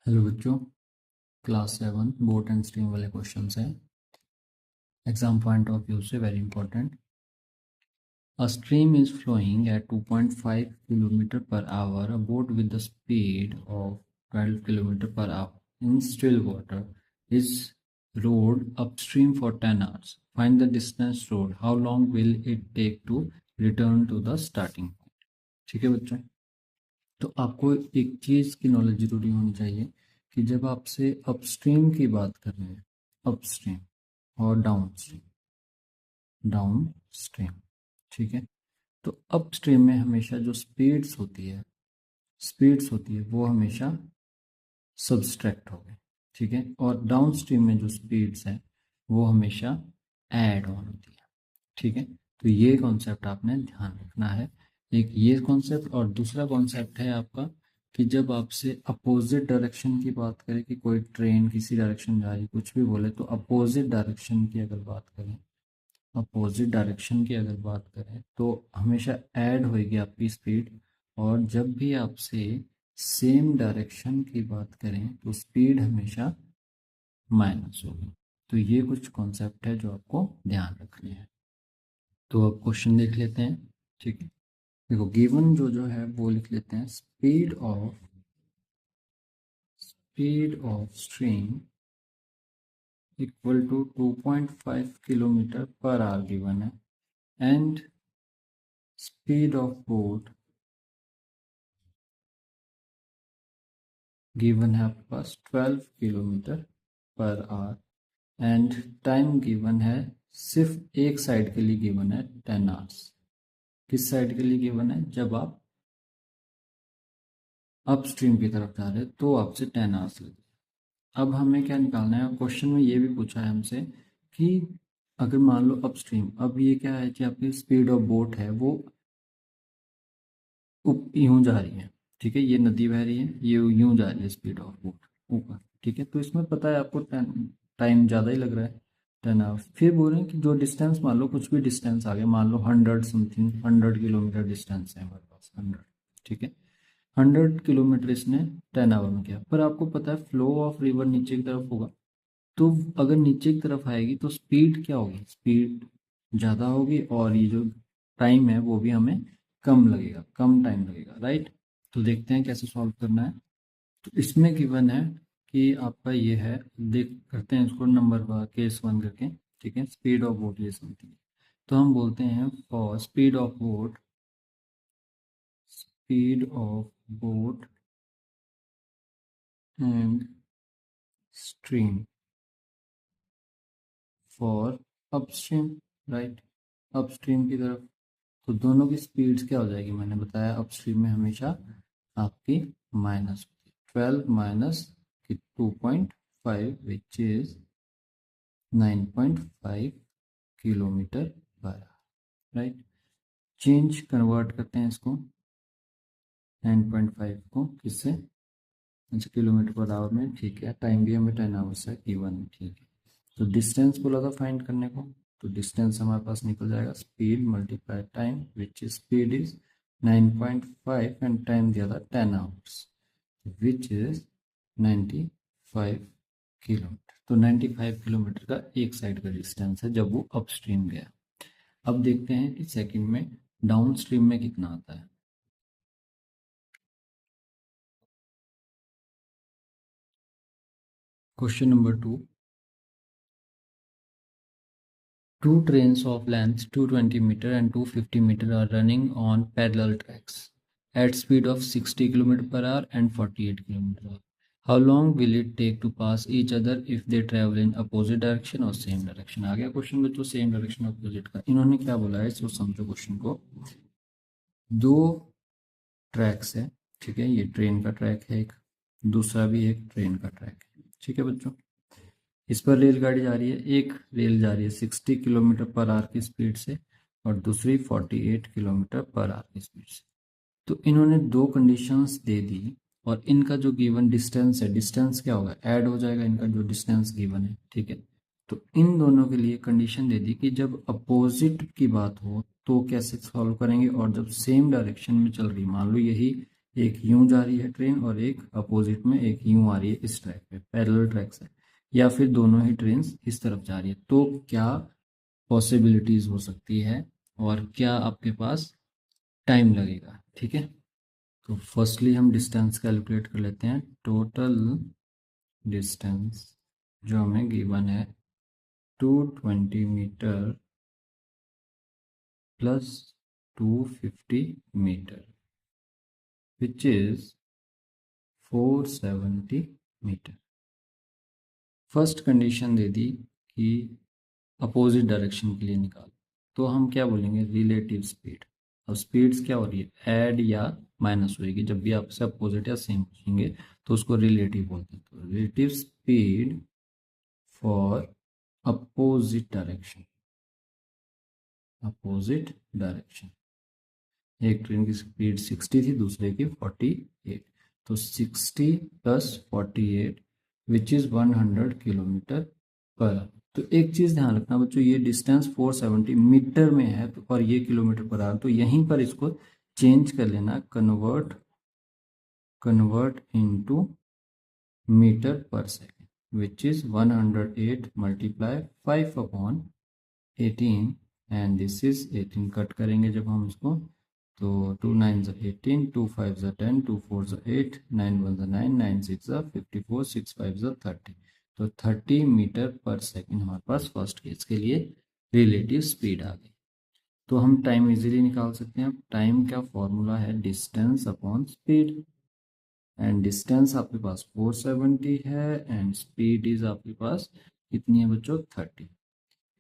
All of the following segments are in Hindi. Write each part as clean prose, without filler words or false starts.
हेलो बच्चों, क्लास 7 बोट एंड स्ट्रीम वाले क्वेश्चन हैं। एग्जाम पॉइंट ऑफ व्यू से very important. A stream is flowing at 2.5 kilometre per hour, a boat with the speed of 12 kilometre per hour in still water is rowed upstream for 10 hours. Find the distance rowed. How long will it take to return to the starting point? ठीक है बच्चों, तो आपको एक चीज़ की नॉलेज जरूरी होनी चाहिए कि जब आपसे अपस्ट्रीम की बात कर रहे हैं, अपस्ट्रीम और डाउन स्ट्रीम, ठीक है। तो अपस्ट्रीम में हमेशा जो स्पीड्स होती है वो हमेशा सब्सट्रैक्ट होगी, ठीक है। और डाउन स्ट्रीम में जो स्पीड्स है वो हमेशा ऐड ऑन होती है, ठीक है। तो ये कॉन्सेप्ट आपने ध्यान रखना है। एक ये कॉन्सेप्ट, और दूसरा कॉन्सेप्ट है आपका कि जब आपसे अपोजिट डायरेक्शन की बात करें कि कोई ट्रेन किसी डायरेक्शन जा रही, कुछ भी बोले, तो अपोजिट डायरेक्शन की अगर बात करें तो हमेशा ऐड होएगी आपकी स्पीड। और जब भी आपसे सेम डायरेक्शन की बात करें तो स्पीड हमेशा माइनस होगी। तो ये कुछ कॉन्सेप्ट है जो आपको ध्यान रखने हैं। तो अब क्वेश्चन देख लेते हैं, ठीक है। देखो, गिवन जो है वो लिख लेते हैं। Speed of stream equal to 2.5 kilometre per hour given है, and speed of boat given है आपके पास 12 kilometre per hour, and time given है, सिर्फ एक साइड के लिए गिवन है 10 आवर्स। किस साइड के लिए गिवन है? जब आप अपस्ट्रीम की तरफ जा रहे हैं तो आपसे 10 आवर्स लगे। अब हमें क्या निकालना है? क्वेश्चन में ये भी पूछा है हमसे कि अगर मान लो अपस्ट्रीम, अब ये क्या है कि आपकी स्पीड ऑफ बोट है वो यूं जा रही है, ठीक है। ये नदी बह रही है, ये यूं जा रही है स्पीड ऑफ बोट ऊपर, ठीक है। तो इसमें पता है आपको टाइम ज़्यादा ही लग रहा है, 10 आवर्स। फिर बोल रहे हैं कि जो डिस्टेंस, मान लो कुछ भी डिस्टेंस आ गया, मान लो 100 किलोमीटर डिस्टेंस है हमारे पास, 100, ठीक है। 100 किलोमीटर इसने 10 आवर में किया, पर आपको पता है फ्लो ऑफ रिवर नीचे की तरफ होगा। तो अगर नीचे की तरफ आएगी तो स्पीड क्या होगी? स्पीड ज़्यादा होगी, और ये जो टाइम है वो भी हमें कम लगेगा, कम टाइम लगेगा, राइट। तो देखते हैं कैसे सॉल्व करना है। तो इसमें गिवन है कि आपका ये है, देख करते हैं इसको नंबर केस 1 करके, ठीक है। स्पीड ऑफ बोट ये समथिंग, तो हम बोलते हैं for speed of boat and stream for upstream, right, upstream की तरफ। तो दोनों की स्पीड्स क्या हो जाएगी? मैंने बताया अपस्ट्रीम में हमेशा आपकी माइनस होती है, 12 minus 2.5 which is 9.5 kilometre per our, right. Change convert करते हैं इसको, 9.5 को किससे? अच्छा, किलोमीटर पर आवर में, ठीक है। टाइम भी हमें 10 आवर्स है गिवन, ठीक है। तो डिस्टेंस बोला था फाइंड करने को, तो डिस्टेंस हमारे पास निकल जाएगा speed multiply time, which is speed is 9.5 and time दिया था 10 आवर्स, विच इज 95 किलोमीटर। तो 95 किलोमीटर का एक साइड का डिस्टेंस है जब वो अपस्ट्रीम गया। अब देखते हैं कि सेकंड में डाउन स्ट्रीम में कितना आता है। Question number 2, two trains of length 220 meter and 250 meter are running on parallel tracks at speed of 60 km per hour and 48 km per hour. How long will it take to pass each other if they travel in opposite direction or same direction? आ गया क्वेश्चन बच्चों, सेम डायरेक्शन अपोजिट का। इन्होंने क्या बोला है, इसको समझो क्वेश्चन को। दो ट्रैक्स है, ठीक है। ये ट्रेन का ट्रैक है एक, दूसरा भी एक ट्रेन का ट्रैक है, ठीक है बच्चों। इस पर रेलगाड़ी जा रही है, एक रेल जा रही है 60 किलोमीटर पर आवर की स्पीड से और दूसरी 48 किलोमीटर पर आवर की स्पीड से। तो इन्होंने दो कंडीशंस दे दी, और इनका जो गिवन डिस्टेंस है, डिस्टेंस क्या होगा? ऐड हो जाएगा इनका जो डिस्टेंस गिवन है, ठीक है। तो इन दोनों के लिए कंडीशन दे दी कि जब अपोजिट की बात हो तो कैसे सॉल्व करेंगे, और जब सेम डायरेक्शन में चल रही, मान लो यही एक यूं जा रही है ट्रेन और एक अपोजिट में एक यूं आ रही है इस ट्रैक पे, पैरेलल ट्रैक्स है, या फिर दोनों ही ट्रेन इस तरफ जा रही है, तो क्या पॉसिबिलिटीज हो सकती है और क्या आपके पास टाइम लगेगा। ठीक है, तो फर्स्टली हम डिस्टेंस कैलकुलेट कर लेते हैं। टोटल डिस्टेंस जो हमें गिवन है 220 metre plus 250 metre which is 470 metre. First condition दे दी कि अपोजिट डायरेक्शन के लिए निकालो, तो हम क्या बोलेंगे, रिलेटिव स्पीड। अब स्पीड्स क्या हो रही है, ऐड या माइनस होगी, जब भी आपसे अपोजिट या सेम पूछेंगे तो उसको रिलेटिव बोलते हैं। तो relative speed for opposite direction, opposite direction, एक ट्रेन की स्पीड 60 थी, दूसरे की 48, तो 60 plus 48 which is 100 kilometre per our. तो एक चीज ध्यान रखना बच्चों, ये डिस्टेंस 470 मीटर में है तो और ये किलोमीटर पर आवर, तो यहीं पर इसको चेंज कर लेना, कन्वर्ट इनटू मीटर पर second which is 108 multiply 5 upon 18 and this is 18, cut करेंगे जब हम इसको तो 2 9 18, 2 5 10, 2 4 8, 9 1 9, 9 6 54, 6 5 30, तो 30 मीटर पर सेकंड हमारे पास फर्स्ट केस के लिए रिलेटिव स्पीड आ गई। तो हम टाइम इजीली निकाल सकते हैं। टाइम का फॉर्मूला है distance upon speed, and distance आपके पास 470 है एंड स्पीड इज आपके पास कितनी है बच्चों, 30।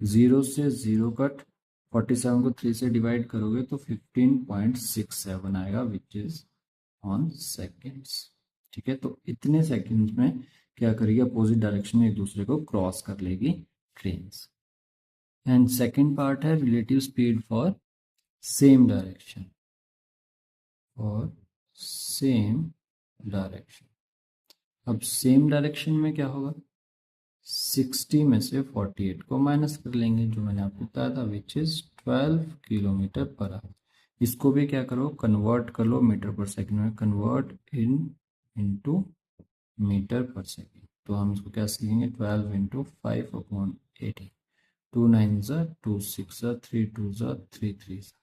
0 से 0 कट, 47 को 3 से डिवाइड करोगे तो 15.67 आएगा विच इज ऑन सेकेंड्स। ठीक है, तो इतने सेकेंड्स में क्या करेगी, अपोजिट डायरेक्शन में एक दूसरे को क्रॉस कर लेगी ट्रेन्स। एंड सेकेंड पार्ट है relative speed for same direction, और सेम डायरेक्शन। अब सेम डायरेक्शन में क्या होगा, 60 में से 48 को माइनस कर लेंगे, जो मैंने आपको बताया था which is 12 kilometre per our. इसको भी क्या करो, कन्वर्ट कर लो मीटर पर सेकंड में, convert into metre per second. तो हम इसको क्या सीखेंगे, 12 into 5 upon 18, 2 9 2 6 3 2 3 3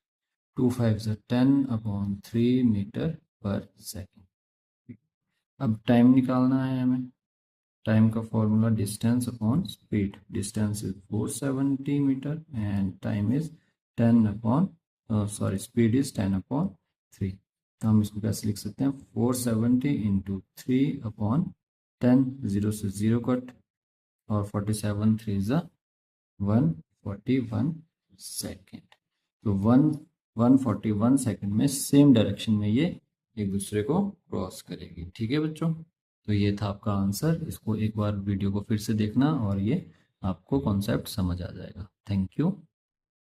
2 5 10 upon 3 metre per second. अब टाइम निकालना है हमें। टाइम का formula distance upon speed, distance is 470 metre and time is 10 upon speed is 10 upon 3। तो हम इसको कैसे लिख सकते हैं, 470 इंटू 3 अपॉन 10, 0 से 0 कट, और 47 3 ज़ा 141 सेकेंड। तो 141 सेकेंड में सेम डायरेक्शन में ये एक दूसरे को क्रॉस करेगी। ठीक है बच्चों, तो ये था आपका आंसर। इसको एक बार वीडियो को फिर से देखना और ये आपको कॉन्सेप्ट समझ आ जाएगा। Thank you.